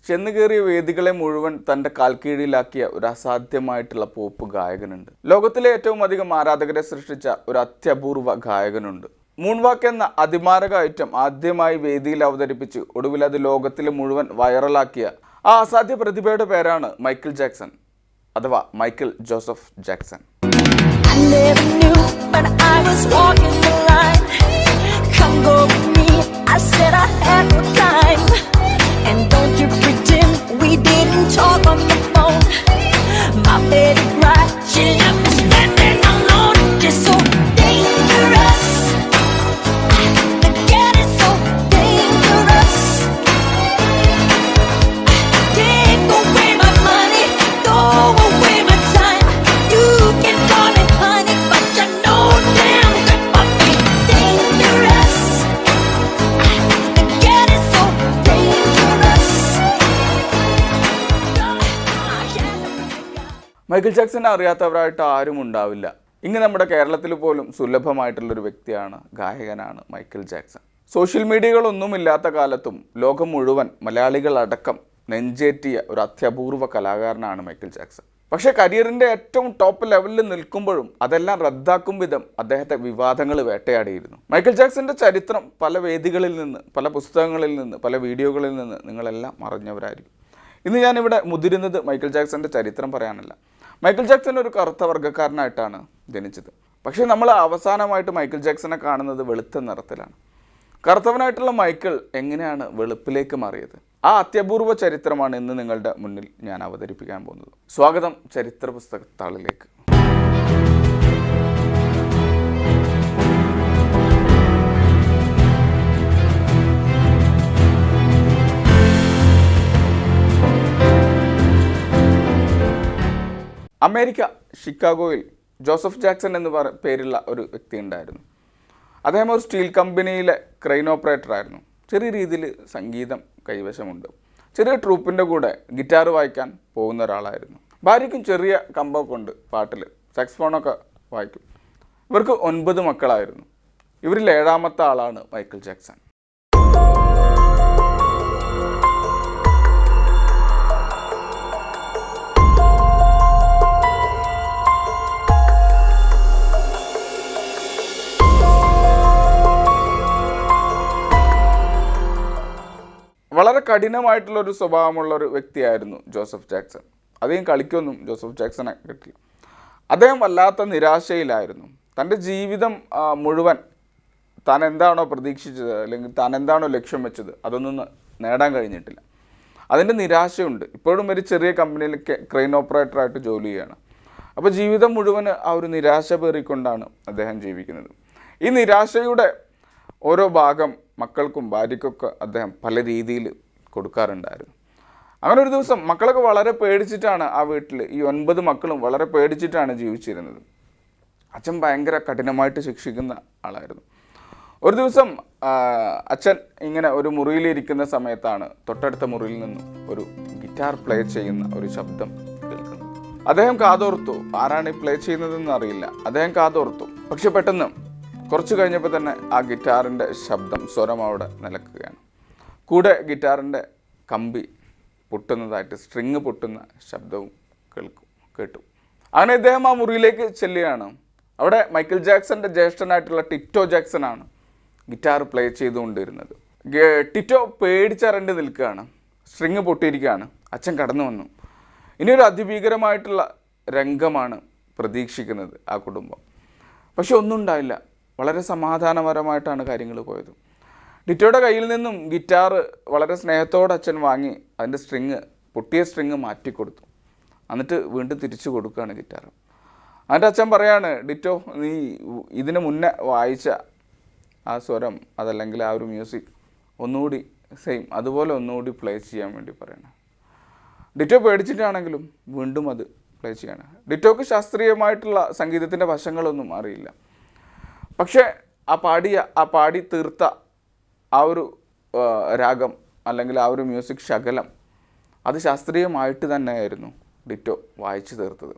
ചെന്നുകയറിയ വേദികളെ മുഴുവൻ തൻ്റെ കാൽക്കീഴിലാക്കിയ ഒരു അസാധ്യമായിട്ടുള്ള പോപ്പ് ഗായകനുണ്ട്. ലോകത്തിലെ ഏറ്റവും അധികം ആരാധകരെ സൃഷ്ടിച്ച ഒരു അത്യപൂർവ ഗായകനുണ്ട്. മൂൺവാക്ക് എന്ന അതിമാരക ഐറ്റം ആദ്യമായി വേദിയിൽ അവതരിപ്പിച്ച് ഒടുവിൽ അത് ലോകത്തിലെ മുഴുവൻ വൈറലാക്കിയ ആ അസാധ്യ പ്രതിഭയുടെ പേരാണ് മൈക്കിൾ ജാക്സൺ അഥവാ Michael Joseph Jackson. And don't you pretend we didn't talk on the phone. My baby cried, she left me standing alone. You're so dangerous. The cat is so dangerous. Take away my money, throw away my time. You can call me honey, but you know damn good for me dangerous. The cat is so dangerous. Michael ജാക്സനെ അറിയാത്തവരായിട്ട് ആരും ഉണ്ടാവില്ല. ഇങ്ങ് നമ്മുടെ കേരളത്തിൽ പോലും സുലഭമായിട്ടുള്ളൊരു വ്യക്തിയാണ്, ഗായകനാണ് മൈക്കിൾ ജാക്സൺ. സോഷ്യൽ മീഡിയകളൊന്നുമില്ലാത്ത കാലത്തും ലോകം മുഴുവൻ മലയാളികളടക്കം നെഞ്ചേറ്റിയ ഒരു അത്യപൂർവ കലാകാരനാണ് മൈക്കിൾ ജാക്സൺ. പക്ഷേ കരിയറിൻ്റെ ഏറ്റവും ടോപ്പ് ലെവലിൽ നിൽക്കുമ്പോഴും അതെല്ലാം റദ്ദാക്കും വിധം അദ്ദേഹത്തെ വിവാദങ്ങൾ വേട്ടയാടിയിരുന്നു. മൈക്കിൾ ജാക്സന്റെ ചരിത്രം പല വേദികളിൽ നിന്ന്, പല പുസ്തകങ്ങളിൽ നിന്ന്, പല വീഡിയോകളിൽ നിന്ന് നിങ്ങളെല്ലാം അറിഞ്ഞവരായിരിക്കും. ഇന്ന് ഞാനിവിടെ മുതിരുന്നത് മൈക്കിൾ ജാക്സന്റെ ചരിത്രം പറയാനല്ല. മൈക്കിൾ ജാക്സൺ ഒരു കറുത്ത വർഗ്ഗക്കാരനായിട്ടാണ് ജനിച്ചത്. പക്ഷേ നമ്മൾ അവസാനമായിട്ട് മൈക്കിൾ ജാക്സനെ കാണുന്നത് വെളുത്ത നിറത്തിലാണ്. കറുത്തവനായിട്ടുള്ള മൈക്കിൾ എങ്ങനെയാണ് വെളുപ്പിലേക്ക് മാറിയത്? ആ അത്യപൂർവ ചരിത്രമാണ് ഇന്ന് നിങ്ങളുടെ മുന്നിൽ ഞാൻ അവതരിപ്പിക്കാൻ പോകുന്നത്. സ്വാഗതം ചരിത്ര പുസ്തകത്താളിലേക്ക്. അമേരിക്ക ഷിക്കാഗോയിൽ ജോസഫ് ജാക്സൺ എന്ന് പേരുള്ള ഒരു വ്യക്തി ഉണ്ടായിരുന്നു. അദ്ദേഹം ഒരു സ്റ്റീൽ കമ്പനിയിലെ ക്രെയിൻ ഓപ്പറേറ്റർ ആയിരുന്നു. ചെറിയ രീതിയിൽ സംഗീതം കൈവശമുണ്ട്. ചെറിയ ട്രൂപ്പിൻ്റെ കൂടെ ഗിറ്റാർ വായിക്കാൻ പോകുന്ന ഒരാളായിരുന്നു. ഭാര്യയ്ക്കും ചെറിയ കമ്പമൊക്കെ ഉണ്ട്, പാട്ടിൽ സാക്സ്ഫോണൊക്കെ വായിക്കും. ഇവർക്ക് 9 മക്കളായിരുന്നു. ഇവരിൽ 7ാമത്തെ ആളാണ് മൈക്കിൾ ജാക്സൺ. വളരെ കഠിനമായിട്ടുള്ളൊരു സ്വഭാവമുള്ളൊരു വ്യക്തിയായിരുന്നു ജോസഫ് ജാക്സൺ. അധികം കളിക്കൊന്നും ജോസഫ് ജാക്സനെ കിട്ടില്ല. അദ്ദേഹം വല്ലാത്ത നിരാശയിലായിരുന്നു. തൻ്റെ ജീവിതം മുഴുവൻ താൻ എന്താണോ പ്രതീക്ഷിച്ചത്, അല്ലെങ്കിൽ താൻ എന്താണോ ലക്ഷ്യം വെച്ചത്, അതൊന്നും നേടാൻ കഴിഞ്ഞിട്ടില്ല. അതിൻ്റെ നിരാശയുണ്ട്. ഇപ്പോഴും ഒരു ചെറിയ കമ്പനിയിൽ ക്രെയിൻ ഓപ്പറേറ്ററായിട്ട് ജോലി ചെയ്യുകയാണ്. അപ്പോൾ ജീവിതം മുഴുവൻ ആ ഒരു നിരാശ പേറിക്കൊണ്ടാണ് അദ്ദേഹം ജീവിക്കുന്നത്. ഈ നിരാശയുടെ ഓരോ ഭാഗം മക്കൾക്കും ഭാര്യയ്ക്കൊക്കെ അദ്ദേഹം പല രീതിയിൽ കൊടുക്കാറുണ്ടായിരുന്നു. അങ്ങനെ ഒരു ദിവസം മക്കളൊക്കെ വളരെ പേടിച്ചിട്ടാണ് ആ വീട്ടിൽ, ഈ 9 മക്കളും വളരെ പേടിച്ചിട്ടാണ് ജീവിച്ചിരുന്നത്. അച്ഛൻ ഭയങ്കര കഠിനമായിട്ട് ശിക്ഷിക്കുന്ന ആളായിരുന്നു. ഒരു ദിവസം അച്ഛൻ ഇങ്ങനെ ഒരു മുറിയിലിരിക്കുന്ന സമയത്താണ് തൊട്ടടുത്ത മുറിയിൽ നിന്നും ഒരു ഗിറ്റാർ പ്ലേ ചെയ്യുന്ന ഒരു ശബ്ദം കേൾക്കുന്നത്. അദ്ദേഹം കാതോർത്തു. ആരാണ് ഈ പ്ലേ ചെയ്യുന്നതെന്ന് അറിയില്ല. അദ്ദേഹം കാതോർത്തു. പക്ഷെ പെട്ടെന്ന് കുറച്ച് കഴിഞ്ഞപ്പോൾ തന്നെ ആ ഗിറ്റാറിൻ്റെ ശബ്ദം, സ്വരം അവിടെ നിലക്കുകയാണ്. കൂടെ ഗിറ്റാറിൻ്റെ കമ്പി പൊട്ടുന്നതായിട്ട്, സ്ട്രിങ് പൊട്ടുന്ന ശബ്ദവും കേട്ടു. അങ്ങനെ ഇദ്ദേഹം ആ മുറിയിലേക്ക് ചെല്ലുകയാണ്. അവിടെ മൈക്കിൾ ജാക്സന്റെ ജ്യേഷ്ഠനായിട്ടുള്ള ടിറ്റോ ജാക്സൺ ആണ് ഗിറ്റാർ പ്ലേ ചെയ്തുകൊണ്ടിരുന്നത്. ടിറ്റോ പേടിച്ചരണ്ട് നിൽക്കുകയാണ്. സ്ട്രിങ് പൊട്ടിയിരിക്കുകയാണ്. അച്ഛൻ കടന്നു വന്നു. ഇനിയൊരു അതിഭീകരമായിട്ടുള്ള രംഗമാണ് പ്രതീക്ഷിക്കുന്നത് ആ കുടുംബം. പക്ഷെ ഒന്നും ഉണ്ടായില്ല. വളരെ സമാധാനപരമായിട്ടാണ് കാര്യങ്ങൾ പോയത്. ടിറ്റോയുടെ കയ്യിൽ നിന്നും ഗിറ്റാർ വളരെ സ്നേഹത്തോടെ അച്ഛൻ വാങ്ങി അതിൻ്റെ പൊട്ടിയ സ്ട്രിങ് മാറ്റിക്കൊടുത്തു. എന്നിട്ട് വീണ്ടും തിരിച്ചു കൊടുക്കുകയാണ് ഗിറ്റാർ. എന്നിട്ട് അച്ഛൻ പറയാണ്, ടിറ്റോ, നീ ഇതിന് മുന്നേ വായിച്ച ആ സ്വരം, അതല്ലെങ്കിൽ ആ ഒരു മ്യൂസിക് ഒന്നുകൂടി സെയിം അതുപോലെ ഒന്നുകൂടി പ്ലേ ചെയ്യാൻ വേണ്ടി പറയണം. ടിറ്റോ പേടിച്ചിട്ടാണെങ്കിലും വീണ്ടും അത് പ്ലേ ചെയ്യാണ്. ടിറ്റോക്ക് ശാസ്ത്രീയമായിട്ടുള്ള സംഗീതത്തിൻ്റെ വശങ്ങളൊന്നും അറിയില്ല. പക്ഷേ ആ പാടി തീർത്ത ആ ഒരു രാഗം, അല്ലെങ്കിൽ ആ ഒരു മ്യൂസിക് ശകലം, അത് ശാസ്ത്രീയമായിട്ട് തന്നെയായിരുന്നു ടിറ്റോ വായിച്ചു തീർത്തത്.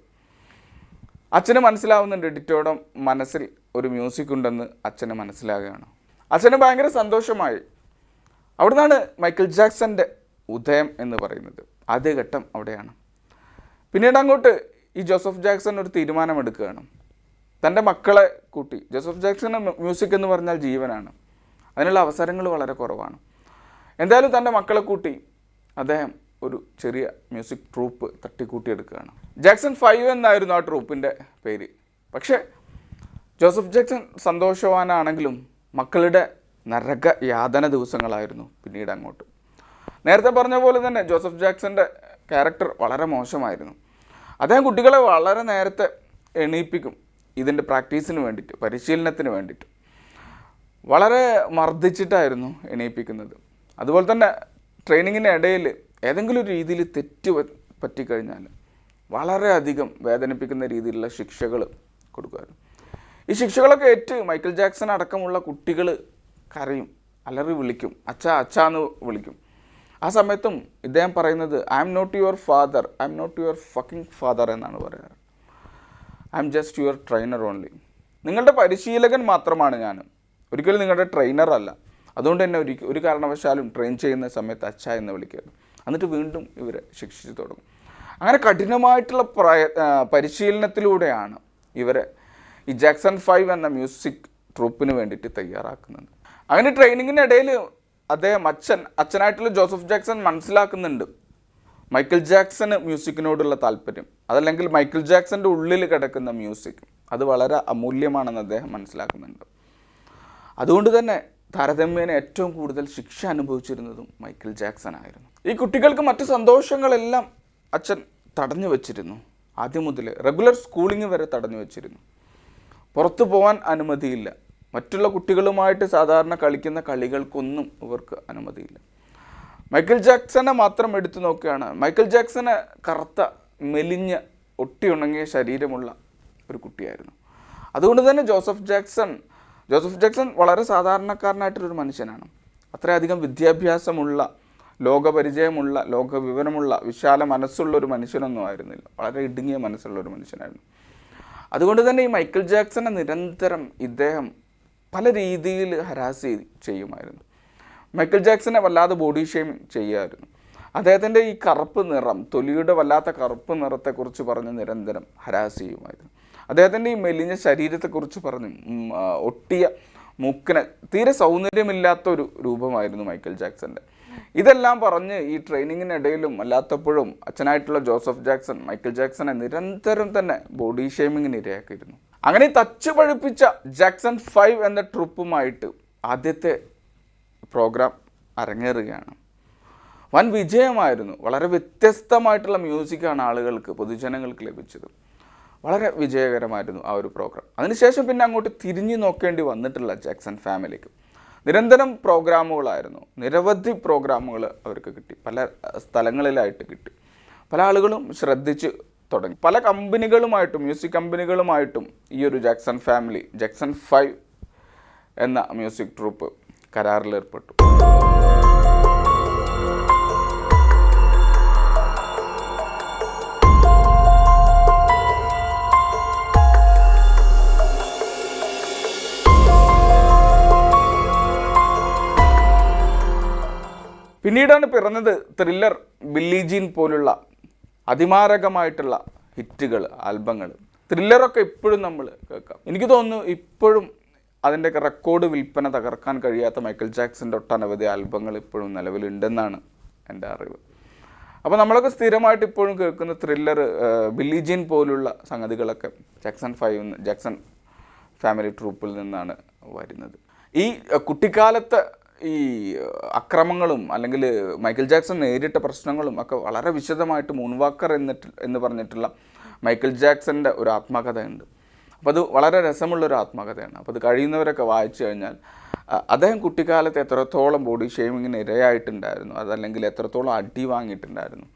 അച്ഛന് മനസ്സിലാവുന്നുണ്ട് ടിറ്റോയുടെ മനസ്സിൽ ഒരു മ്യൂസിക് ഉണ്ടെന്ന് അച്ഛന് മനസ്സിലാകുകയാണ്. അച്ഛന് ഭയങ്കര സന്തോഷമായി. അവിടെ നിന്നാണ് മൈക്കിൾ ജാക്സൻ്റെ ഉദയം എന്ന് പറയുന്നത്. ആദ്യഘട്ടം അവിടെയാണ്. പിന്നീട് അങ്ങോട്ട് ഈ ജോസഫ് ജാക്സൺ ഒരു തീരുമാനമെടുക്കുകയാണ്. തൻ്റെ മക്കളെ കൂട്ടി, ജോസഫ് ജാക്സന് മ്യൂസിക് എന്ന് പറഞ്ഞാൽ ജീവനാണ്, അതിനുള്ള അവസരങ്ങൾ വളരെ കുറവാണ്. എന്തായാലും തൻ്റെ മക്കളെ കൂട്ടി അദ്ദേഹം ഒരു ചെറിയ മ്യൂസിക് ട്രൂപ്പ് തട്ടിക്കൂട്ടിയെടുക്കുകയാണ്. ജാക്സൺ 5 എന്നായിരുന്നു ആ ട്രൂപ്പിൻ്റെ പേര്. പക്ഷേ ജോസഫ് ജാക്സൺ സന്തോഷവാനാണെങ്കിലും മക്കളുടെ നരക യാതന ദിവസങ്ങളായിരുന്നു പിന്നീട് അങ്ങോട്ട്. നേരത്തെ പറഞ്ഞ പോലെ തന്നെ ജോസഫ് ജാക്സൻ്റെ ക്യാരക്ടർ വളരെ മോശമായിരുന്നു. അദ്ദേഹം കുട്ടികളെ വളരെ നേരത്തെ എണീപ്പിക്കും ഇതിൻ്റെ പ്രാക്ടീസിന് വേണ്ടിയിട്ട്, പരിശീലനത്തിന് വേണ്ടിയിട്ട്. വളരെ മർദ്ദിച്ചിട്ടായിരുന്നു എണീപ്പിക്കുന്നത്. അതുപോലെ തന്നെ ട്രെയിനിങ്ങിൻ്റെ ഇടയിൽ ഏതെങ്കിലും ഒരു രീതിയിൽ തെറ്റ് പറ്റിക്കഴിഞ്ഞാൽ വളരെയധികം വേദനിപ്പിക്കുന്ന രീതിയിലുള്ള ശിക്ഷകൾ കൊടുക്കുമായിരുന്നു. ഈ ശിക്ഷകളൊക്കെ ഏറ്റ് മൈക്കിൾ ജാക്സൺ അടക്കമുള്ള കുട്ടികൾ കരയും, അലറി വിളിക്കും, അച്ഛാ അച്ഛാ എന്ന് വിളിക്കും. ആ സമയത്തും ഇദ്ദേഹം പറയുന്നത് I am not your father, I am not your fucking father എന്നാണ് പറയാറ്. I am just your trainer only. നിങ്ങളുടെ പരിശീലകൻ മാത്രമാണ് ഞാൻ, ഒരിക്കലും നിങ്ങളുടെ ട്രെയിനർ അല്ല. അതുകൊണ്ട് തന്നെ ഒരു കാരണവശാലും ട്രെയിൻ ചെയ്യുന്ന സമയത്ത് അച്ഛ എന്ന് വിളിക്കരുത്. എന്നിട്ട് വീണ്ടും ഇവരെ ശിക്ഷിച്ച് തുടങ്ങും. അങ്ങനെ കഠിനമായിട്ടുള്ള പരിശീലനത്തിലൂടെയാണ് ഇവരെ ഈ ജാക്സൺ 5 എന്ന മ്യൂസിക് ട്രൂപ്പിന് വേണ്ടിയിട്ട് തയ്യാറാക്കുന്നത്. അങ്ങനെ ട്രെയിനിങ്ങിനിടയിൽ അദ്ദേഹം അച്ഛനായിട്ടുള്ള ജോസഫ് ജാക്സൺ മനസ്സിലാക്കുന്നുണ്ട് മൈക്കിൾ ജാക്സന് മ്യൂസിക്കിനോടുള്ള താല്പര്യം, അതല്ലെങ്കിൽ മൈക്കിൾ ജാക്സൻ്റെ ഉള്ളിൽ കിടക്കുന്ന മ്യൂസിക് അത് വളരെ അമൂല്യമാണെന്ന് അദ്ദേഹം മനസ്സിലാക്കുന്നുണ്ട്. അതുകൊണ്ട് തന്നെ താരതമ്യേന ഏറ്റവും കൂടുതൽ ശിക്ഷ അനുഭവിച്ചിരുന്നതും മൈക്കിൾ ജാക്സൺ ആയിരുന്നു. ഈ കുട്ടികൾക്ക് മറ്റ് സന്തോഷങ്ങളെല്ലാം അച്ഛൻ തടഞ്ഞു വച്ചിരുന്നു. ആദ്യം മുതൽ റെഗുലർ സ്കൂളിംഗ് വരെ തടഞ്ഞു വച്ചിരുന്നു. പുറത്തു പോകാൻ അനുമതിയില്ല. മറ്റുള്ള കുട്ടികളുമായിട്ട് സാധാരണ കളിക്കുന്ന കളികൾക്കൊന്നും ഇവർക്ക് അനുമതിയില്ല. മൈക്കിൾ ജാക്സനെ മാത്രം എടുത്തു നോക്കുകയാണ്. മൈക്കിൾ ജാക്സന് കറുത്ത മെലിഞ്ഞ് ഒട്ടിയുണങ്ങിയ ശരീരമുള്ള ഒരു കുട്ടിയായിരുന്നു. അതുകൊണ്ട് തന്നെ ജോസഫ് ജാക്സൺ വളരെ സാധാരണക്കാരനായിട്ടൊരു മനുഷ്യനാണ്. അത്രയധികം വിദ്യാഭ്യാസമുള്ള, ലോകപരിചയമുള്ള, ലോകവിവരമുള്ള, വിശാല മനസ്സുള്ള ഒരു മനുഷ്യനൊന്നും ആയിരുന്നില്ല. വളരെ ഇടുങ്ങിയ മനസ്സുള്ള ഒരു മനുഷ്യനായിരുന്നു. അതുകൊണ്ട് തന്നെ ഈ മൈക്കിൾ ജാക്സനെ നിരന്തരം ഇദ്ദേഹം പല രീതിയിൽ ഹരാസ് ചെയ്യുമായിരുന്നു. മൈക്കിൾ ജാക്സനെ വല്ലാതെ ബോഡി ഷെയ്മിങ് ചെയ്യുമായിരുന്നു. അദ്ദേഹത്തിൻ്റെ ഈ കറുപ്പ് നിറം, തൊലിയുടെ വല്ലാത്ത കറുപ്പ് നിറത്തെക്കുറിച്ച് പറഞ്ഞ് നിരന്തരം ഹരാസ് ചെയ്യുമായിരുന്നു. അദ്ദേഹത്തിൻ്റെ ഈ മെലിഞ്ഞ ശരീരത്തെക്കുറിച്ച് പറഞ്ഞ്, ഒട്ടിയ മൂക്കിന് തീരെ സൗന്ദര്യമില്ലാത്തൊരു രൂപമായിരുന്നു മൈക്കിൾ ജാക്സൻ്റെ. ഇതെല്ലാം പറഞ്ഞ് ഈ ട്രെയിനിങ്ങിനിടയിലും അല്ലാത്തപ്പോഴും അച്ഛനായിട്ടുള്ള ജോസഫ് ജാക്സൺ മൈക്കിൾ ജാക്സനെ നിരന്തരം തന്നെ ബോഡി ഷെയ്മിങ്ങിന് ഇരയാക്കിയിരുന്നു. അങ്ങനെ തച്ചു പഴിപ്പിച്ച ജാക്സൺ 5 എന്ന ട്രൂപ്പുമായിട്ട് ആദ്യത്തെ പ്രോഗ്രാം അരങ്ങേറുകയാണ്. വൻ വിജയമായിരുന്നു. വളരെ വ്യത്യസ്തമായിട്ടുള്ള മ്യൂസിക്കാണ് ആളുകൾക്ക്, പൊതുജനങ്ങൾക്ക് ലഭിച്ചത്. വളരെ വിജയകരമായിരുന്നു ആ ഒരു പ്രോഗ്രാം. അതിനുശേഷം പിന്നെ അങ്ങോട്ട് തിരിഞ്ഞു നോക്കേണ്ടി വന്നിട്ടുള്ള ജാക്സൺ ഫാമിലിക്ക് നിരന്തരം പ്രോഗ്രാമുകളായിരുന്നു. നിരവധി പ്രോഗ്രാമുകൾ അവർക്ക് കിട്ടി, പല സ്ഥലങ്ങളിലായിട്ട് കിട്ടി. പല ആളുകളും ശ്രദ്ധിച്ച് തുടങ്ങി. പല കമ്പനികളുമായിട്ടും, മ്യൂസിക് കമ്പനികളുമായിട്ടും ഈ ഒരു ജാക്സൺ ഫാമിലി ജാക്സൺ 5 എന്ന മ്യൂസിക് ട്രൂപ്പ് കരാറിലേർപ്പെട്ടു. പിന്നീടാണ് പിറന്നത് ത്രില്ലർ, ബില്ലി ജീൻ പോലുള്ള അതിമാരകമായിട്ടുള്ള ഹിറ്റുകൾ, ആൽബങ്ങൾ. ത്രില്ലറൊക്കെ ഇപ്പോഴും നമ്മൾ കേൾക്കാം. എനിക്ക് തോന്നുന്നു ഇപ്പോഴും അതിൻ്റെയൊക്കെ റെക്കോർഡ് വിൽപ്പന തകർക്കാൻ കഴിയാത്ത മൈക്കിൾ ജാക്സൻ്റെ ഒട്ടനവധി ആൽബങ്ങൾ ഇപ്പോഴും നിലവിലുണ്ടെന്നാണ് എൻ്റെ അറിവ്. അപ്പോൾ നമ്മളൊക്കെ സ്ഥിരമായിട്ട് ഇപ്പോഴും കേൾക്കുന്ന ത്രില്ലർ, ബില്ലി ജീൻ പോലുള്ള സംഗതികളൊക്കെ ജാക്സൺ ഫാമിലി ട്രൂപ്പിൽ നിന്നാണ് വരുന്നത്. ഈ കുട്ടിക്കാലത്ത് ഈ അക്രമങ്ങളും അല്ലെങ്കിൽ മൈക്കിൾ ജാക്സൺ നേരിട്ട പ്രശ്നങ്ങളും ഒക്കെ വളരെ വിശദമായിട്ട് മൂൺവാക്കർ എന്ന് പറഞ്ഞിട്ടുള്ള മൈക്കിൾ ജാക്സൻ്റെ ഒരു ആത്മകഥയുണ്ട്. അപ്പോൾ അത് വളരെ രസമുള്ളൊരു ആത്മകഥയാണ്. അപ്പോൾ അത് കഴിയുന്നവരൊക്കെ വായിച്ചു കഴിഞ്ഞാൽ അദ്ദേഹം കുട്ടിക്കാലത്ത് എത്രത്തോളം ബോഡി ഷെയ്മിങ്ങിന് ഇരയായിട്ടുണ്ടായിരുന്നു, അതല്ലെങ്കിൽ എത്രത്തോളം അടി വാങ്ങിയിട്ടുണ്ടായിരുന്നു,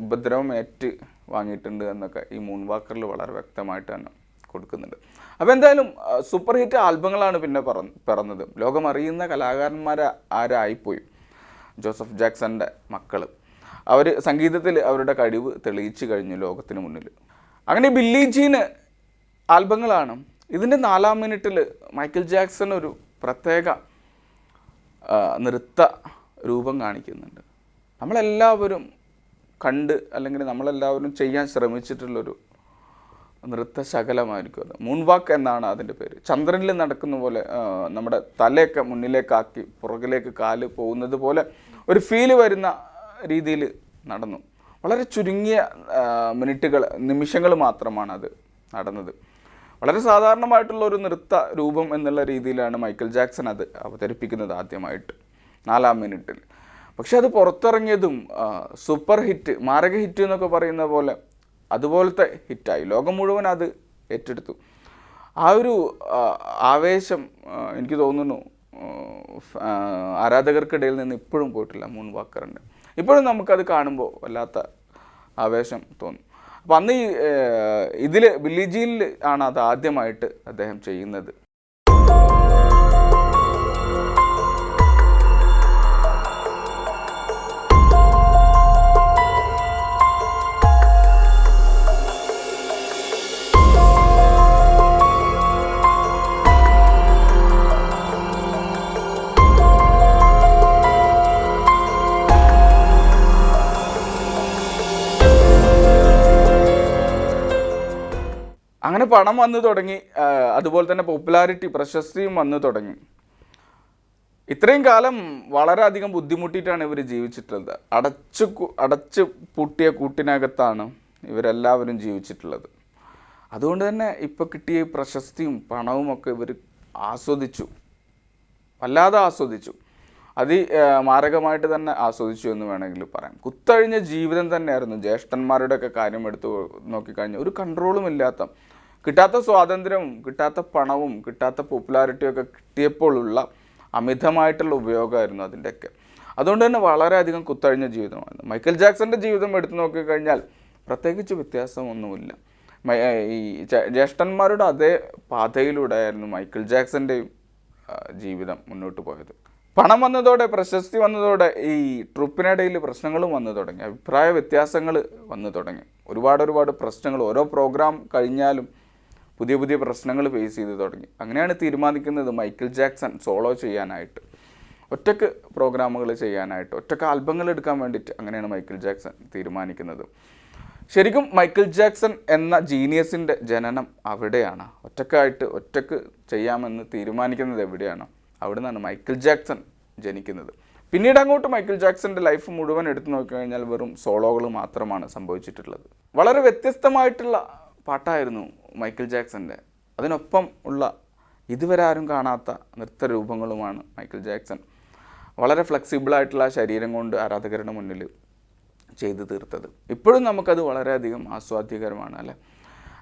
ഉപദ്രവം ഏറ്റ് വാങ്ങിയിട്ടുണ്ട് എന്നൊക്കെ ഈ മൂൺവാക്കറിൽ വളരെ വ്യക്തമായിട്ട് തന്നെ കൊടുക്കുന്നുണ്ട്. അപ്പോൾ എന്തായാലും സൂപ്പർ ഹിറ്റ് ആൽബങ്ങളാണ് പിന്നെ പിറന്നത്. ലോകമറിയുന്ന ആരായിപ്പോയി ജോസഫ് ജാക്സൻ്റെ മക്കൾ. അവർ സംഗീതത്തിൽ അവരുടെ കഴിവ് തെളിയിച്ചു കഴിഞ്ഞു ലോകത്തിന് മുന്നിൽ. അങ്ങനെ ബില്ലി ജീൻ ആൽബങ്ങളാണ്. ഇതിൻ്റെ 4-ാം മിനിറ്റിൽ മൈക്കിൾ ജാക്സൺ ഒരു പ്രത്യേക നൃത്ത രൂപം കാണിക്കുന്നുണ്ട്. നമ്മളെല്ലാവരും കണ്ട് അല്ലെങ്കിൽ നമ്മളെല്ലാവരും ചെയ്യാൻ ശ്രമിച്ചിട്ടുള്ളൊരു നൃത്തശകലമായിരിക്കും അത്. മൂൺവാക്ക് എന്നാണ് അതിൻ്റെ പേര്. ചന്ദ്രനിൽ നടക്കുന്ന പോലെ നമ്മുടെ തലയൊക്കെ മുന്നിലേക്കാക്കി പുറകിലേക്ക് കാല് പോകുന്നത് പോലെ ഒരു ഫീല് വരുന്ന രീതിയിൽ നടന്നു. വളരെ ചുരുങ്ങിയ നിമിഷങ്ങൾ മാത്രമാണ് അത് നടന്നത്. വളരെ സാധാരണമായിട്ടുള്ള ഒരു നൃത്ത രൂപം എന്നുള്ള രീതിയിലാണ് മൈക്കൽ ജാക്സൺ അത് അവതരിപ്പിക്കുന്നത് ആദ്യമായിട്ട് 4-ാം മിനിറ്റിൽ. പക്ഷെ അത് പുറത്തിറങ്ങിയതും സൂപ്പർ ഹിറ്റ്, മാരക ഹിറ്റ് എന്നൊക്കെ പറയുന്ന പോലെ അതുപോലത്തെ ഹിറ്റായി. ലോകം മുഴുവൻ അത് ഏറ്റെടുത്തു. ആ ഒരു ആവേശം എനിക്ക് തോന്നുന്നു ആരാധകർക്കിടയിൽ നിന്ന് ഇപ്പോഴും പോയിട്ടില്ല മൂൺവാക്കറിൻ്റെ. ഇപ്പോഴും നമുക്കത് കാണുമ്പോൾ വല്ലാത്ത ആവേശം തോന്നും. അപ്പം അന്ന് ഇതിൽ ബില്ലി ജീനിൽ ആണ് അത് ആദ്യമായിട്ട് അദ്ദേഹം ചെയ്യുന്നത്. അങ്ങനെ പണം വന്നു തുടങ്ങി. അതുപോലെ തന്നെ പോപ്പുലാരിറ്റി, പ്രശസ്തിയും വന്നു തുടങ്ങി. ഇത്രയും കാലം വളരെയധികം ബുദ്ധിമുട്ടിയിട്ടാണ് ഇവർ ജീവിച്ചിട്ടുള്ളത്. അടച്ച് പൂട്ടിയ കൂട്ടിനകത്താണ് ഇവരെല്ലാവരും ജീവിച്ചിട്ടുള്ളത്. അതുകൊണ്ട് തന്നെ ഇപ്പോൾ കിട്ടിയ പ്രശസ്തിയും പണവും ഒക്കെ ഇവർ ആസ്വദിച്ചു, വല്ലാതെ ആസ്വദിച്ചു. മാരകമായിട്ട് തന്നെ ആസ്വദിച്ചു എന്ന് വേണമെങ്കിൽ പറയാം. കുത്തഴിഞ്ഞ ജീവിതം തന്നെയായിരുന്നു. ജ്യേഷ്ഠന്മാരുടെയൊക്കെ കാര്യം എടുത്ത് നോക്കിക്കഴിഞ്ഞാൽ ഒരു കൺട്രോളും ഇല്ലാത്ത, കിട്ടാത്ത സ്വാതന്ത്ര്യവും കിട്ടാത്ത പണവും കിട്ടാത്ത പോപ്പുലാരിറ്റിയും ഒക്കെ കിട്ടിയപ്പോഴുള്ള അമിതമായിട്ടുള്ള ഉപയോഗമായിരുന്നു അതിൻ്റെയൊക്കെ. അതുകൊണ്ട് തന്നെ വളരെയധികം കുത്തഴിഞ്ഞ ജീവിതമായിരുന്നു. മൈക്കൽ ജാക്സൻ്റെ ജീവിതം എടുത്തു നോക്കിക്കഴിഞ്ഞാൽ പ്രത്യേകിച്ച് വ്യത്യാസമൊന്നുമില്ല. ഈ ജ്യേഷ്ഠന്മാരുടെ അതേ പാതയിലൂടെയായിരുന്നു മൈക്കൽ ജാക്സൻ്റെയും ജീവിതം മുന്നോട്ട് പോയത്. പണം വന്നതോടെ, പ്രശസ്തി വന്നതോടെ ഈ ട്രൂപ്പിനിടയിൽ പ്രശ്നങ്ങളും വന്നു തുടങ്ങി, അഭിപ്രായ വ്യത്യാസങ്ങൾ വന്നു തുടങ്ങി. ഒരുപാട് പ്രശ്നങ്ങൾ ഓരോ പ്രോഗ്രാം കഴിഞ്ഞാലും പുതിയ പ്രശ്നങ്ങൾ ഫേസ് ചെയ്ത് തുടങ്ങി. അങ്ങനെയാണ് തീരുമാനിക്കുന്നത് മൈക്കൽ ജാക്സൺ സോളോ ചെയ്യാനായിട്ട്, ഒറ്റക്ക് പ്രോഗ്രാമുകൾ ചെയ്യാനായിട്ട്, ഒറ്റക്ക് ആൽബങ്ങൾ എടുക്കാൻ വേണ്ടിയിട്ട്. അങ്ങനെയാണ് മൈക്കൽ ജാക്സൺ തീരുമാനിക്കുന്നത്. ശരിക്കും മൈക്കൽ ജാക്സൺ എന്ന ജീനിയസിൻ്റെ ജനനം അവിടെയാണ്. ഒറ്റക്ക് ചെയ്യാമെന്ന് തീരുമാനിക്കുന്നത് എവിടെയാണ്? അവിടെ നിന്നാണ് മൈക്കൽ ജാക്സൺ ജനിക്കുന്നത്. പിന്നീട് അങ്ങോട്ട് മൈക്കൽ ജാക്സൻ്റെ ലൈഫ് മുഴുവൻ എടുത്തു നോക്കിക്കഴിഞ്ഞാൽ വെറും സോളോകൾ മാത്രമാണ് സംഭവിച്ചിട്ടുള്ളത്. വളരെ വ്യത്യസ്തമായിട്ടുള്ള പാട്ടായിരുന്നു മൈക്കൽ ജാക്സൻ്റെ. അതിനൊപ്പം ഉള്ള ഇതുവരെ ആരും കാണാത്ത നൃത്തരൂപങ്ങളുമാണ് മൈക്കൽ ജാക്സൺ വളരെ ഫ്ലെക്സിബിളായിട്ടുള്ള ശരീരം കൊണ്ട് ആരാധകരുടെ മുന്നിൽ ചെയ്തു തീർത്തത്. ഇപ്പോഴും നമുക്കത് വളരെയധികം ആസ്വാദ്യകരമാണ് അല്ലേ.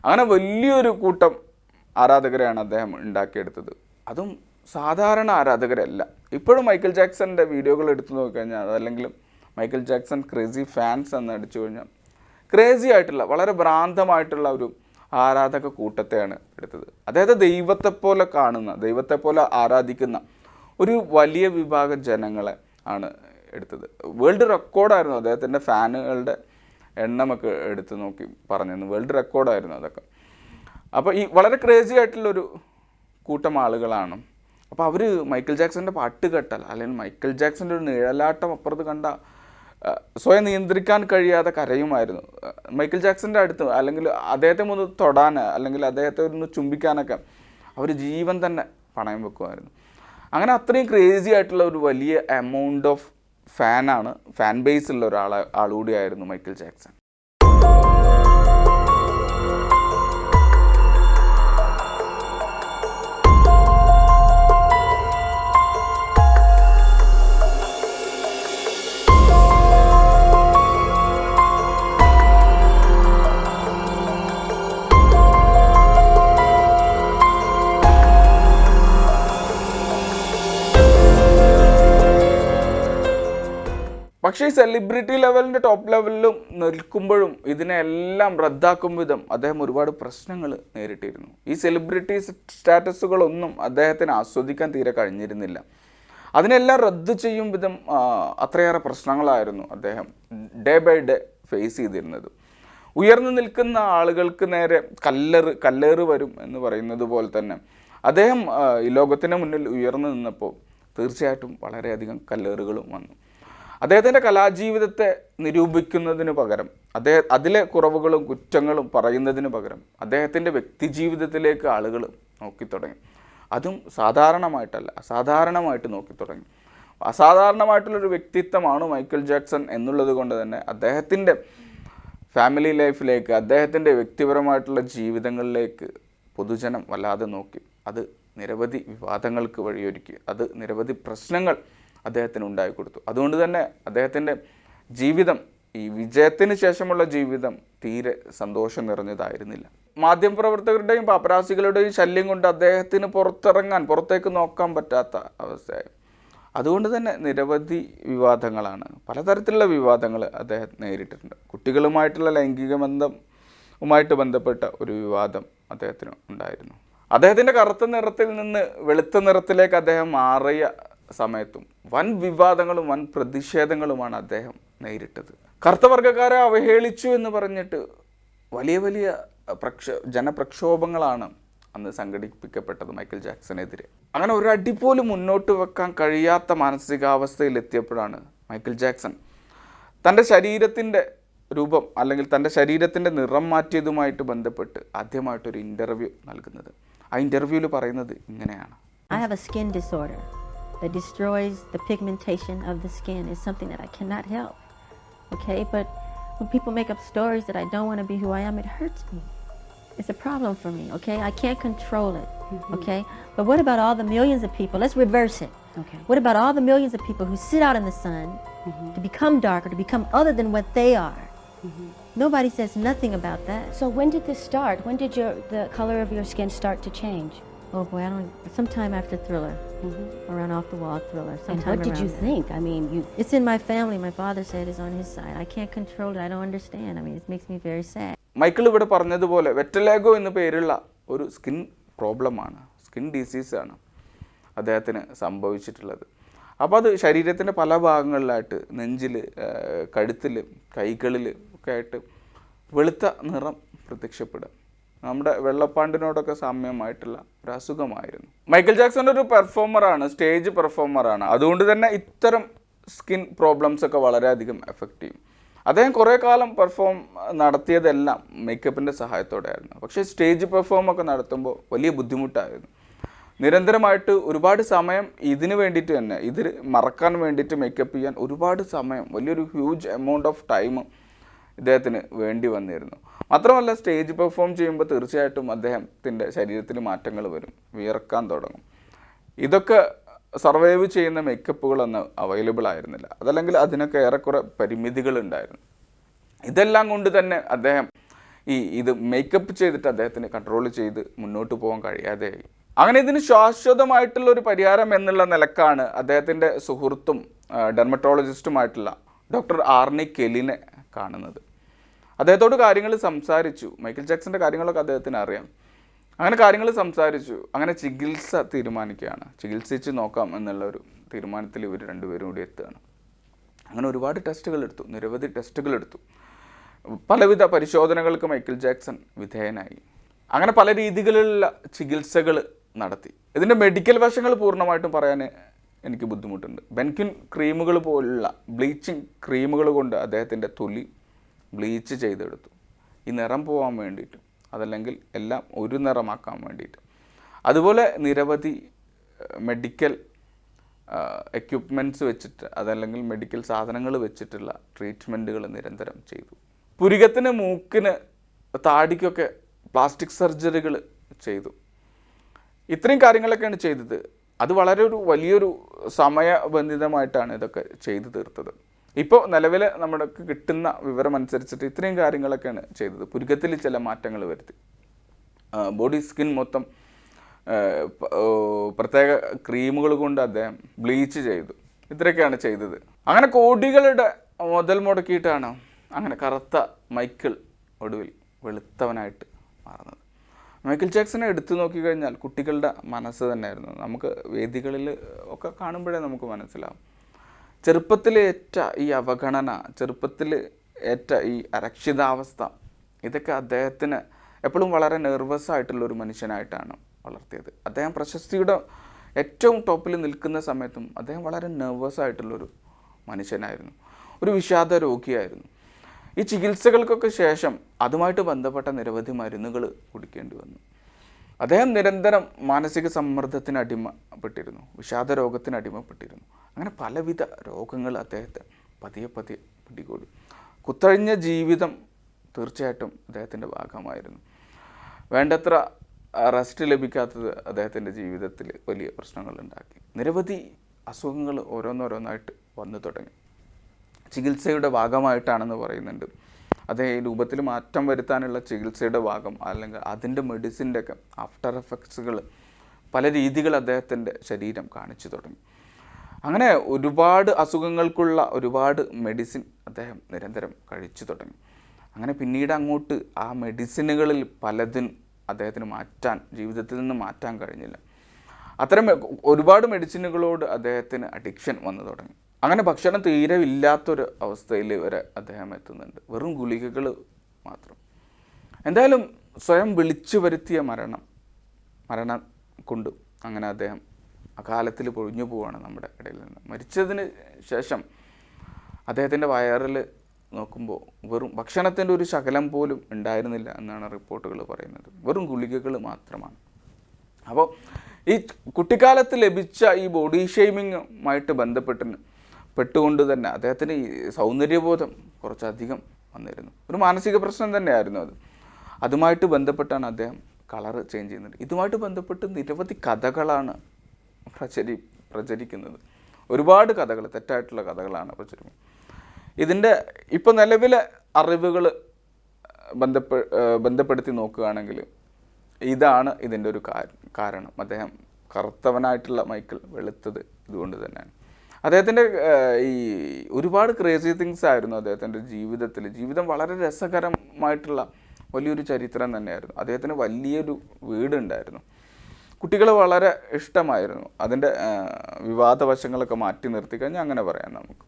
അങ്ങനെ വലിയൊരു കൂട്ടം ആരാധകരെയാണ് അദ്ദേഹം ഉണ്ടാക്കിയെടുത്തത്. അതും സാധാരണ ആരാധകരല്ല. ഇപ്പോഴും മൈക്കൽ ജാക്സൻ്റെ വീഡിയോകൾ എടുത്തു നോക്കിക്കഴിഞ്ഞാൽ, അതല്ലെങ്കിൽ മൈക്കൽ ജാക്സൺ ക്രേസി ഫാൻസ് എന്ന് അടിച്ചു കഴിഞ്ഞാൽ ക്രേസി ആയിട്ടുള്ള, വളരെ ഭ്രാന്തമായിട്ടുള്ള ഒരു ആരാധക കൂട്ടത്തെയാണ് എടുത്തത്. അദ്ദേഹത്തെ ദൈവത്തെപ്പോലെ കാണുന്ന, ദൈവത്തെപ്പോലെ ആരാധിക്കുന്ന ഒരു വലിയ വിഭാഗം ജനങ്ങളെ ആണ് എടുത്തത്. വേൾഡ് റെക്കോർഡായിരുന്നു അദ്ദേഹത്തിൻ്റെ ഫാനുകളുടെ എണ്ണമൊക്കെ എടുത്ത് നോക്കി പറഞ്ഞിരുന്നു. വേൾഡ് റെക്കോർഡായിരുന്നു അതൊക്കെ. അപ്പോൾ ഈ വളരെ ക്രേസി ആയിട്ടുള്ളൊരു കൂട്ടം ആളുകളാണ്. അപ്പോൾ അവർ മൈക്കൽ ജാക്സൻ്റെ പാട്ട് കേട്ടാൽ, അല്ലെങ്കിൽ മൈക്കൽ ജാക്സൻ്റെ ഒരു നിഴലാട്ടം അപ്പുറത്ത് കണ്ട സ്വയം നിയന്ത്രിക്കാൻ കഴിയാതെ കരയുമായിരുന്നു. മൈക്കൽ ജാക്സൻ്റെ അടുത്ത്, അല്ലെങ്കിൽ അദ്ദേഹത്തെ ഒന്ന് തൊടാൻ, അല്ലെങ്കിൽ അദ്ദേഹത്തെ ഒന്ന് ചുംബിക്കാനൊക്കെ അവർ ജീവൻ തന്നെ പണയം വെക്കുമായിരുന്നു. അങ്ങനെ അത്രയും ക്രേസി ആയിട്ടുള്ള ഒരു വലിയ എമൗണ്ട് ഓഫ് ഫാൻ ബേസ് ഉള്ള ആളുകൂടിയായിരുന്നു മൈക്കൽ ജാക്സൺ. പക്ഷേ ഈ സെലിബ്രിറ്റി ലെവലിൻ്റെ ടോപ്പ് ലെവലിലും നിൽക്കുമ്പോഴും ഇതിനെല്ലാം റദ്ദാക്കും വിധം അദ്ദേഹം ഒരുപാട് പ്രശ്നങ്ങൾ നേരിട്ടിരുന്നു. ഈ സെലിബ്രിറ്റി സ്റ്റാറ്റസുകളൊന്നും അദ്ദേഹത്തിന് ആസ്വദിക്കാൻ തീരെ കഴിഞ്ഞിരുന്നില്ല. അതിനെല്ലാം റദ്ദ് ചെയ്യും വിധം അത്രയേറെ പ്രശ്നങ്ങളായിരുന്നു അദ്ദേഹം ഡേ ബൈ ഡേ ഫേസ് ചെയ്തിരുന്നത്. ഉയർന്നു നിൽക്കുന്ന ആളുകൾക്ക് നേരെ കല്ലേറ് വരും എന്ന് പറയുന്നത് പോലെ തന്നെ അദ്ദേഹം ഈ ലോകത്തിന് മുന്നിൽ ഉയർന്നു നിന്നപ്പോൾ തീർച്ചയായിട്ടും വളരെയധികം കല്ലേറുകളും വന്നു. അദ്ദേഹത്തിൻ്റെ കലാജീവിതത്തെ നിരൂപിക്കുന്നതിന് പകരം അതിലെ കുറവുകളും കുറ്റങ്ങളും പറയുന്നതിന് പകരം അദ്ദേഹത്തിൻ്റെ വ്യക്തിജീവിതത്തിലേക്ക് ആളുകൾ നോക്കിത്തുടങ്ങി. അതും സാധാരണമായിട്ടല്ല, അസാധാരണമായിട്ട് നോക്കിത്തുടങ്ങി. അസാധാരണമായിട്ടുള്ളൊരു വ്യക്തിത്വമാണ് മൈക്കിൾ ജാക്സൺ എന്നുള്ളത് കൊണ്ട് തന്നെ അദ്ദേഹത്തിൻ്റെ ഫാമിലി ലൈഫിലേക്ക്, അദ്ദേഹത്തിൻ്റെ വ്യക്തിപരമായിട്ടുള്ള ജീവിതങ്ങളിലേക്ക് പൊതുജനം വല്ലാതെ നോക്കി. അത് നിരവധി വിവാദങ്ങൾക്ക് വഴിയൊരുക്കി. അത് നിരവധി പ്രശ്നങ്ങൾ അദ്ദേഹത്തിന് ഉണ്ടായിക്കൊടുത്തു. അതുകൊണ്ട് തന്നെ അദ്ദേഹത്തിൻ്റെ ജീവിതം, ഈ വിജയത്തിന് ശേഷമുള്ള ജീവിതം തീരെ സന്തോഷം നിറഞ്ഞതായിരുന്നില്ല. മാധ്യമപ്രവർത്തകരുടെയും പാപ്പരാസികളുടെയും ശല്യം കൊണ്ട് അദ്ദേഹത്തിന് പുറത്തേക്ക് നോക്കാൻ പറ്റാത്ത അവസ്ഥയായി. അതുകൊണ്ട് തന്നെ നിരവധി വിവാദങ്ങളാണ്, പലതരത്തിലുള്ള വിവാദങ്ങൾ അദ്ദേഹം നേരിട്ടിട്ടുണ്ട്. കുട്ടികളുമായിട്ടുള്ള ലൈംഗിക ബന്ധവുമായിട്ട് ബന്ധപ്പെട്ട ഒരു വിവാദം അദ്ദേഹത്തിന് ഉണ്ടായിരുന്നു. അദ്ദേഹത്തിൻ്റെ കറുത്ത നിറത്തിൽ നിന്ന് വെളുത്ത നിറത്തിലേക്ക് അദ്ദേഹം മാറിയ സമയത്തും വൻ വിവാദങ്ങളും വൻ പ്രതിഷേധങ്ങളുമാണ് അദ്ദേഹം നേരിട്ടത്. കറുത്ത വർഗ്ഗക്കാരെ അവഹേളിച്ചു എന്ന് പറഞ്ഞിട്ട് വലിയ വലിയ ജനപ്രക്ഷോഭങ്ങളാണ് അന്ന് സംഘടിപ്പിക്കപ്പെട്ടത് മൈക്കിൾ ജാക്സനെതിരെ. അങ്ങനെ ഒരു അടി പോലും മുന്നോട്ട് വെക്കാൻ കഴിയാത്ത മാനസികാവസ്ഥയിൽ എത്തിയപ്പോഴാണ് മൈക്കിൾ ജാക്സൺ തൻ്റെ ശരീരത്തിൻ്റെ രൂപം അല്ലെങ്കിൽ തൻ്റെ ശരീരത്തിൻ്റെ നിറം മാറ്റിയതുമായിട്ട് ബന്ധപ്പെട്ട് ആദ്യമായിട്ടൊരു ഇൻ്റർവ്യൂ നൽകുന്നത്. ആ ഇൻ്റർവ്യൂവിൽ പറയുന്നത് ഇങ്ങനെയാണ്: I have a skin disorder that destroys the pigmentation of the skin. It's something that I cannot help. Okay, but when people make up stories that I don't want to be who I am, it hurts me. It's a problem for me, okay? I can't control it, okay? But what about all the millions of people? Let's reverse it. Okay. What about all the millions of people who sit out in the sun to become darker, to become other than what they are? Nobody says nothing about that. So when did this start? When did the color of your skin start to change? Oh boy, sometime after Thriller, around Off the Wall Thriller. And what did you think? I mean, It's in my family. My father said it's on his side. I can't control it. I don't understand. I mean, it makes me very sad. Michael ഇവിടെ പറഞ്ഞതുപോലെ വെറ്റലാഗോ എന്ന് പേരുള്ള ഒരു skin പ്രോബ്ലമാണ്, skin ഡിസീസാണ് അദ്ദേഹത്തിന് സംഭവിച്ചിട്ടുള്ളത്. അപ്പോൾ അത് ശരീരത്തിൻ്റെ പല ഭാഗങ്ങളിലായിട്ട്, നെഞ്ചിൽ, കഴുത്തിൽ, കൈകളിൽ ഒക്കെ ആയിട്ട് വെളുത്ത നിറം പ്രത്യക്ഷപ്പെടുക, നമ്മുടെ വെള്ളപ്പാണ്ടിനോടൊക്കെ സാമ്യമായിട്ടുള്ള ഒരു അസുഖമായിരുന്നു. മൈക്കിൾ ജാക്സൺ ഒരു പെർഫോമറാണ്, സ്റ്റേജ് പെർഫോമറാണ്. അതുകൊണ്ട് തന്നെ ഇത്തരം സ്കിൻ പ്രോബ്ലംസ് ഒക്കെ വളരെയധികം എഫക്റ്റ് ചെയ്യും. അദ്ദേഹം കുറേ കാലം പെർഫോം നടത്തിയതെല്ലാം മേക്കപ്പിൻ്റെ സഹായത്തോടെയായിരുന്നു. പക്ഷേ സ്റ്റേജ് പെർഫോമൊക്കെ നടത്തുമ്പോൾ വലിയ ബുദ്ധിമുട്ടായിരുന്നു. നിരന്തരമായിട്ട് ഒരുപാട് സമയം ഇതിന് വേണ്ടിയിട്ട് തന്നെ, ഇത് മറക്കാൻ വേണ്ടിയിട്ട് മേക്കപ്പ് ചെയ്യാൻ ഒരുപാട് സമയം, വലിയൊരു ഹ്യൂജ് എമൗണ്ട് ഓഫ് ടൈം ഇദ്ദേഹത്തിന് വേണ്ടി വന്നിരുന്നു. മാത്രമല്ല സ്റ്റേജ് പെർഫോം ചെയ്യുമ്പോൾ തീർച്ചയായിട്ടും അദ്ദേഹത്തിൻ്റെ ശരീരത്തിൽ മാറ്റങ്ങൾ വരും, വിയർക്കാൻ തുടങ്ങും. ഇതൊക്കെ സർവൈവ് ചെയ്യുന്ന മേക്കപ്പുകളൊന്നും അവൈലബിൾ ആയിരുന്നില്ല. അതല്ലെങ്കിൽ അതിനൊക്കെ ഏറെക്കുറെ പരിമിതികളുണ്ടായിരുന്നു. ഇതെല്ലാം കൊണ്ട് തന്നെ അദ്ദേഹം ഇത് മേക്കപ്പ് ചെയ്തിട്ട് അദ്ദേഹത്തിന് കൺട്രോൾ ചെയ്ത് മുന്നോട്ട് പോകാൻ കഴിയാതെയായി. അങ്ങനെ ഇതിന് ശാശ്വതമായിട്ടുള്ള ഒരു പരിഹാരം എന്നുള്ള നിലക്കാണ് അദ്ദേഹത്തിൻ്റെ സുഹൃത്തും ഡെർമറ്റോളജിസ്റ്റുമായിട്ടുള്ള ഡോക്ടർ ആർണി കെല്ലിനെ കാണുന്നത്. അദ്ദേഹത്തോട് കാര്യങ്ങൾ സംസാരിച്ചു. മൈക്കിൾ ജാക്സൻ്റെ കാര്യങ്ങളൊക്കെ അദ്ദേഹത്തിന് അറിയാം. അങ്ങനെ കാര്യങ്ങൾ സംസാരിച്ചു. അങ്ങനെ ചികിത്സ തീരുമാനിക്കുകയാണ്. ചികിത്സിച്ച് നോക്കാം എന്നുള്ളൊരു തീരുമാനത്തിൽ ഇവർ രണ്ടുപേരും കൂടി എത്തുകയാണ്. അങ്ങനെ ഒരുപാട് ടെസ്റ്റുകൾ എടുത്തു, നിരവധി ടെസ്റ്റുകൾ എടുത്തു. പലവിധ പരിശോധനകൾക്ക് മൈക്കിൾ ജാക്സൺ വിധേയനായി. അങ്ങനെ പല രീതികളിലുള്ള ചികിത്സകൾ നടത്തി. ഇതിൻ്റെ മെഡിക്കൽ വശങ്ങൾ പൂർണ്ണമായിട്ടും പറയാൻ എനിക്ക് ബുദ്ധിമുട്ടുണ്ട്. ബെൻക്വിൻ ക്രീമുകൾ പോലുള്ള ബ്ലീച്ചിങ് ക്രീമുകൾ കൊണ്ട് അദ്ദേഹത്തിൻ്റെ തൊലി ബ്ലീച്ച് ചെയ്തെടുത്തു, ഈ നിറം പോകാൻ വേണ്ടിയിട്ട്, അതല്ലെങ്കിൽ എല്ലാം ഒരു നിറമാക്കാൻ വേണ്ടിയിട്ട്. അതുപോലെ നിരവധി മെഡിക്കൽ എക്യുപ്മെൻറ്റ്സ് വെച്ചിട്ട്, അതല്ലെങ്കിൽ മെഡിക്കൽ സാധനങ്ങൾ വെച്ചിട്ടുള്ള ട്രീറ്റ്മെൻറ്റുകൾ നിരന്തരം ചെയ്തു. പുരികത്തിന്, മൂക്കിന്, താടിക്കൊക്കെ പ്ലാസ്റ്റിക് സർജറികൾ ചെയ്തു. ഇത്രയും കാര്യങ്ങളൊക്കെയാണ് ചെയ്തത്. അത് വളരെ വലിയൊരു സമയബന്ധിതമായിട്ടാണ് ഇതൊക്കെ ചെയ്തു തീർത്തത്. ഇപ്പോൾ നിലവിൽ നമ്മൾക്ക് കിട്ടുന്ന വിവരമനുസരിച്ചിട്ട് ഇത്രയും കാര്യങ്ങളൊക്കെയാണ് ചെയ്തത്. പുരുക്കത്തിൽ ചില മാറ്റങ്ങൾ വരുത്തി, ബോഡി സ്കിൻ മൊത്തം പ്രത്യേക ക്രീമുകൾ കൊണ്ട് അദ്ദേഹം ബ്ലീച്ച് ചെയ്തു. ഇത്രയൊക്കെയാണ് ചെയ്തത്. അങ്ങനെ കോടികളുടെ മുതൽ മുടക്കിയിട്ടാണ് അങ്ങനെ കറുത്ത മൈക്കിൾ ഒടുവിൽ വെളുത്തവനായിട്ട് മാറുന്നത്. മൈക്കിൾ ജാക്സനെ എടുത്തു നോക്കിക്കഴിഞ്ഞാൽ കുട്ടികളുടെ മനസ്സ് തന്നെയായിരുന്നു. നമുക്ക് വേദികളിൽ ഒക്കെ കാണുമ്പോഴേ നമുക്ക് മനസ്സിലാവും. ചെറുപ്പത്തിലേറ്റ ഈ അവഗണന, ചെറുപ്പത്തിൽ ഏറ്റ ഈ അരക്ഷിതാവസ്ഥ, ഇതൊക്കെ അദ്ദേഹത്തിന് എപ്പോഴും വളരെ നെർവസ് ആയിട്ടുള്ളൊരു മനുഷ്യനായിട്ടാണ് വളർത്തിയത്. അദ്ദേഹം പ്രശസ്തിയുടെ ഏറ്റവും ടോപ്പിൽ നിൽക്കുന്ന സമയത്തും അദ്ദേഹം വളരെ നെർവസ് ആയിട്ടുള്ളൊരു മനുഷ്യനായിരുന്നു, ഒരു വിഷാദ രോഗിയായിരുന്നു. ഈ ചികിത്സകൾക്കൊക്കെ ശേഷം അതുമായിട്ട് ബന്ധപ്പെട്ട നിരവധി മരുന്നുകൾ കുടിക്കേണ്ടി വന്നു. അദ്ദേഹം നിരന്തരം മാനസിക സമ്മർദ്ദത്തിന് അടിമപ്പെട്ടിരുന്നു, വിഷാദ രോഗത്തിന് അടിമപ്പെട്ടിരുന്നു. അങ്ങനെ പലവിധ രോഗങ്ങൾ അദ്ദേഹത്തെ പതിയെ പതിയെ പിടികൂടി. കുത്തഴിഞ്ഞ ജീവിതം തീർച്ചയായിട്ടും അദ്ദേഹത്തിൻ്റെ ഭാഗമായിരുന്നു. വേണ്ടത്ര റെസ്റ്റ് ലഭിക്കാത്തത് അദ്ദേഹത്തിൻ്റെ ജീവിതത്തിൽ വലിയ പ്രശ്നങ്ങളുണ്ടാക്കി. നിരവധി അസുഖങ്ങൾ ഓരോന്നോരോന്നായിട്ട് വന്നു തുടങ്ങി. ചികിത്സയുടെ ഭാഗമായിട്ടാണെന്ന് പറയുന്നുണ്ട്. അതേ രൂപത്തിൽ മാറ്റം വരുത്താനുള്ള ചികിത്സയുടെ ഭാഗം അല്ലെങ്കിൽ അതിൻ്റെ മെഡിസിൻ്റെ ഒക്കെ ആഫ്റ്റർ എഫക്ട്സുകൾ പല രീതികൾ അദ്ദേഹത്തിൻ്റെ ശരീരം കാണിച്ചു തുടങ്ങി. അങ്ങനെ ഒരുപാട് അസുഖങ്ങൾക്കുള്ള ഒരുപാട് മെഡിസിൻ അദ്ദേഹം നിരന്തരം കഴിച്ചു തുടങ്ങി. അങ്ങനെ പിന്നീട് അങ്ങോട്ട് ആ മെഡിസിനുകളിൽ പലതും അദ്ദേഹത്തിന് ജീവിതത്തിൽ നിന്ന് മാറ്റാൻ കഴിഞ്ഞില്ല. അത്തരം ഒരുപാട് മെഡിസിനുകളോട് അദ്ദേഹത്തിന് അഡിക്ഷൻ വന്നു തുടങ്ങി. അങ്ങനെ ഭക്ഷണം തീരെ ഇല്ലാത്തൊരു അവസ്ഥയിൽ വരെ അദ്ദേഹം എത്തുന്നുണ്ട്, വെറും ഗുളികകൾ മാത്രം. എന്തായാലും സ്വയം വിളിച്ചു വരുത്തിയ മരണം കൊണ്ട് അങ്ങനെ അദ്ദേഹം അകാലത്തിൽ പൊഴിഞ്ഞു പോവുകയാണ് നമ്മുടെ ഇടയിൽ നിന്ന്. മരിച്ചതിന് ശേഷം അദ്ദേഹത്തിൻ്റെ വയറിൽ നോക്കുമ്പോൾ വെറും ഭക്ഷണത്തിൻ്റെ ഒരു ശകലം പോലും ഉണ്ടായിരുന്നില്ല എന്നാണ് റിപ്പോർട്ടുകൾ പറയുന്നത്, വെറും ഗുളികകൾ മാത്രമാണ്. അപ്പോൾ ഈ കുട്ടിക്കാലത്ത് ലഭിച്ച ഈ ബോഡി ഷെയ്മിങ്ങുമായിട്ട് പെട്ടുകൊണ്ട് തന്നെ അദ്ദേഹത്തിന് ഈ സൗന്ദര്യബോധം കുറച്ചധികം വന്നിരുന്നു. ഒരു മാനസിക പ്രശ്നം തന്നെയായിരുന്നു അത്. അതുമായിട്ട് ബന്ധപ്പെട്ടാണ് അദ്ദേഹം കളർ ചേഞ്ച് ചെയ്യുന്നത്. ഇതുമായിട്ട് ബന്ധപ്പെട്ട് നിരവധി കഥകളാണ് പ്രചരിക്കുന്നത്. ഒരുപാട് കഥകൾ, തെറ്റായിട്ടുള്ള കഥകളാണ് പ്രചരിക്കുന്നത്. ഇതിൻ്റെ ഇപ്പോൾ നിലവിലെ അറിവുകൾ ബന്ധപ്പെടുത്തി നോക്കുകയാണെങ്കിൽ ഇതാണ് ഇതിൻ്റെ ഒരു കാരണം. അദ്ദേഹം കറുത്തവനായിട്ടുള്ള മൈക്കിൾ വെളുത്തത് ഇതുകൊണ്ട് തന്നെയാണ്. അദ്ദേഹത്തിൻ്റെ ഈ ഒരുപാട് ക്രേസി തിങ്സ് ആയിരുന്നു അദ്ദേഹത്തിൻ്റെ ജീവിതം വളരെ രസകരമായിട്ടുള്ള വലിയൊരു ചരിത്രം തന്നെയായിരുന്നു. അദ്ദേഹത്തിന് വലിയൊരു വീടുണ്ടായിരുന്നു, കുട്ടികൾ വളരെ ഇഷ്ടമായിരുന്നു. അതിൻ്റെ വിവാദവശങ്ങളൊക്കെ മാറ്റി നിർത്തി കഴിഞ്ഞാൽ അങ്ങനെ പറയാം നമുക്ക്.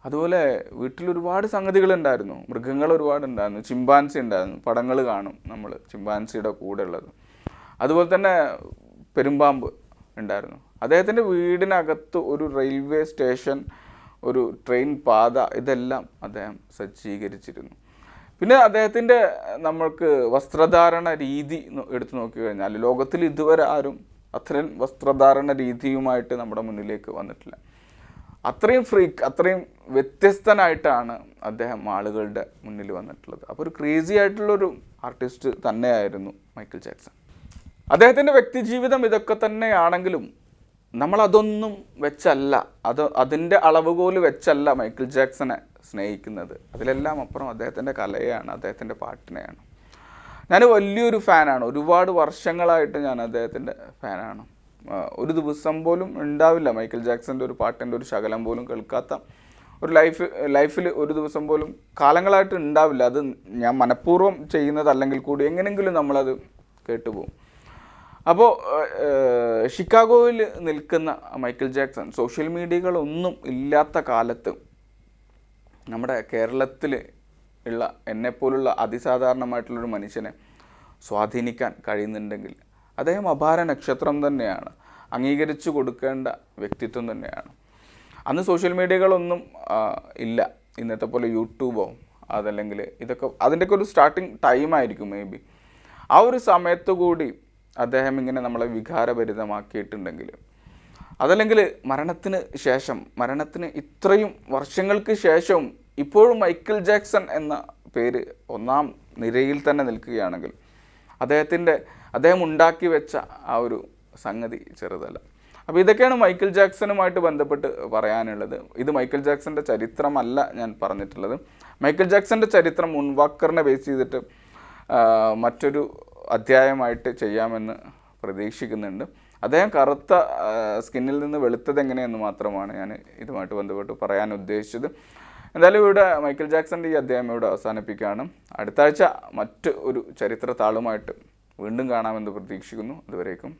അതുപോലെ വീട്ടിലൊരുപാട് സംഗതികളുണ്ടായിരുന്നു, മൃഗങ്ങൾ ഒരുപാടുണ്ടായിരുന്നു. ചിമ്പാൻസി ഉണ്ടായിരുന്നു, പടങ്ങൾ കാണും നമ്മൾ ചിമ്പാൻസിയുടെ കൂടെ ഉള്ളത്. അതുപോലെ തന്നെ പെരുമ്പാമ്പ് ഉണ്ടായിരുന്നു. അദ്ദേഹത്തിൻ്റെ വീടിനകത്ത് ഒരു റെയിൽവേ സ്റ്റേഷൻ, ഒരു ട്രെയിൻ പാത, ഇതെല്ലാം അദ്ദേഹം സജ്ജീകരിച്ചിരുന്നു. പിന്നെ അദ്ദേഹത്തിൻ്റെ നമ്മൾക്ക് വസ്ത്രധാരണ രീതി എടുത്തു നോക്കിക്കഴിഞ്ഞാൽ ലോകത്തിൽ ഇതുവരെ ആരും അത്രയും വസ്ത്രധാരണ രീതിയുമായിട്ട് നമ്മുടെ മുന്നിലേക്ക് വന്നിട്ടില്ല. അത്രയും അത്രയും വ്യത്യസ്തനായിട്ടാണ് അദ്ദേഹം ആളുകളുടെ മുന്നിൽ വന്നിട്ടുള്ളത്. അപ്പോൾ ഒരു ക്രേസി ആയിട്ടുള്ളൊരു ആർട്ടിസ്റ്റ് തന്നെയായിരുന്നു മൈക്കിൾ ജാക്സൺ. അദ്ദേഹത്തിൻ്റെ വ്യക്തിജീവിതം ഇതൊക്കെ തന്നെയാണെങ്കിലും നമ്മളതൊന്നും വെച്ചല്ല, അതിൻ്റെ അളവുകോല് വെച്ചല്ല മൈക്കിൾ ജാക്സനെ സ്നേഹിക്കുന്നത്. അതിലെല്ലാം അപ്പുറം അദ്ദേഹത്തിൻ്റെ കലയാണ്, അദ്ദേഹത്തിൻ്റെ പാട്ടിനെയാണ്. ഞാൻ വലിയൊരു ഫാനാണ്, ഒരുപാട് വർഷങ്ങളായിട്ട് ഞാൻ അദ്ദേഹത്തിൻ്റെ ഫാനാണ്. ഒരു ദിവസം പോലും ഉണ്ടാവില്ല മൈക്കിൾ ജാക്സൻ്റെ ഒരു പാട്ടിൻ്റെ ഒരു ശകലം പോലും കേൾക്കാത്ത ഒരു ലൈഫിൽ ഒരു ദിവസം പോലും കാലങ്ങളായിട്ട് ഉണ്ടാവില്ല. അത് ഞാൻ മനഃപൂർവ്വം ചെയ്യുന്നതല്ലെങ്കിൽ കൂടി എങ്ങനെയെങ്കിലും നമ്മളത് കേട്ടുപോകും. അപ്പോൾ ഷിക്കാഗോയിൽ നിൽക്കുന്ന മൈക്കിൾ ജാക്സൺ സോഷ്യൽ മീഡിയകളൊന്നും ഇല്ലാത്ത കാലത്ത് നമ്മുടെ കേരളത്തിൽ ഉള്ള എന്നെപ്പോലുള്ള അതിസാധാരണമായിട്ടുള്ളൊരു മനുഷ്യനെ സ്വാധീനിക്കാൻ കഴിയുന്നുണ്ടെങ്കിൽ അദ്ദേഹം അപാര നക്ഷത്രം തന്നെയാണ്, അംഗീകരിച്ചു കൊടുക്കേണ്ട വ്യക്തിത്വം തന്നെയാണ്. അന്ന് സോഷ്യൽ മീഡിയകളൊന്നും ഇല്ല, ഇന്നത്തെ പോലെ യൂട്യൂബോ അതല്ലെങ്കിൽ ഇതൊക്കെ അതിൻ്റെയൊക്കെ ഒരു സ്റ്റാർട്ടിങ് ടൈമായിരിക്കും മേ ബി. ആ ഒരു സമയത്തു കൂടി അദ്ദേഹം ഇങ്ങനെ നമ്മളെ വികാരഭരിതമാക്കിയിട്ടുണ്ടെങ്കിൽ, അതല്ലെങ്കിൽ മരണത്തിന് ഇത്രയും വർഷങ്ങൾക്ക് ശേഷവും ഇപ്പോഴും മൈക്കിൾ ജാക്സൺ എന്ന പേര് ഒന്നാം നിരയിൽ തന്നെ നിൽക്കുകയാണെങ്കിൽ അദ്ദേഹം ഉണ്ടാക്കി വെച്ച ആ ഒരു സംഗതി ചെറുതല്ല. അപ്പോൾ ഇതൊക്കെയാണ് മൈക്കിൾ ജാക്സണുമായിട്ട് ബന്ധപ്പെട്ട് പറയാനുള്ളത്. ഇത് മൈക്കിൾ ജാക്സൻ്റെ ചരിത്രമല്ല ഞാൻ പറഞ്ഞിട്ടുള്ളത്. മൈക്കിൾ ജാക്സൻ്റെ ചരിത്രം മുൻവാക്കറിനെ ബേസ് ചെയ്തിട്ട് മറ്റൊരു അധ്യായമായിട്ട് ചെയ്യാമെന്ന് പ്രതീക്ഷിക്കുന്നുണ്ട്. അദ്ദേഹം കറുത്ത സ്കിന്നിൽ നിന്ന് വെളുത്തത് എങ്ങനെയെന്ന് മാത്രമാണ് ഞാൻ ഇതുമായിട്ട് ബന്ധപ്പെട്ട് പറയാൻ ഉദ്ദേശിച്ചത്. എന്തായാലും ഇവിടെ മൈക്കിൾ ജാക്സൻ്റെ ഈ അധ്യായം ഇവിടെ അവസാനിപ്പിക്കുകയാണ്. അടുത്ത ആഴ്ച മറ്റ് ഒരു ചരിത്ര താളുമായിട്ട് വീണ്ടും കാണാമെന്ന് പ്രതീക്ഷിക്കുന്നു. അതുവരേക്കും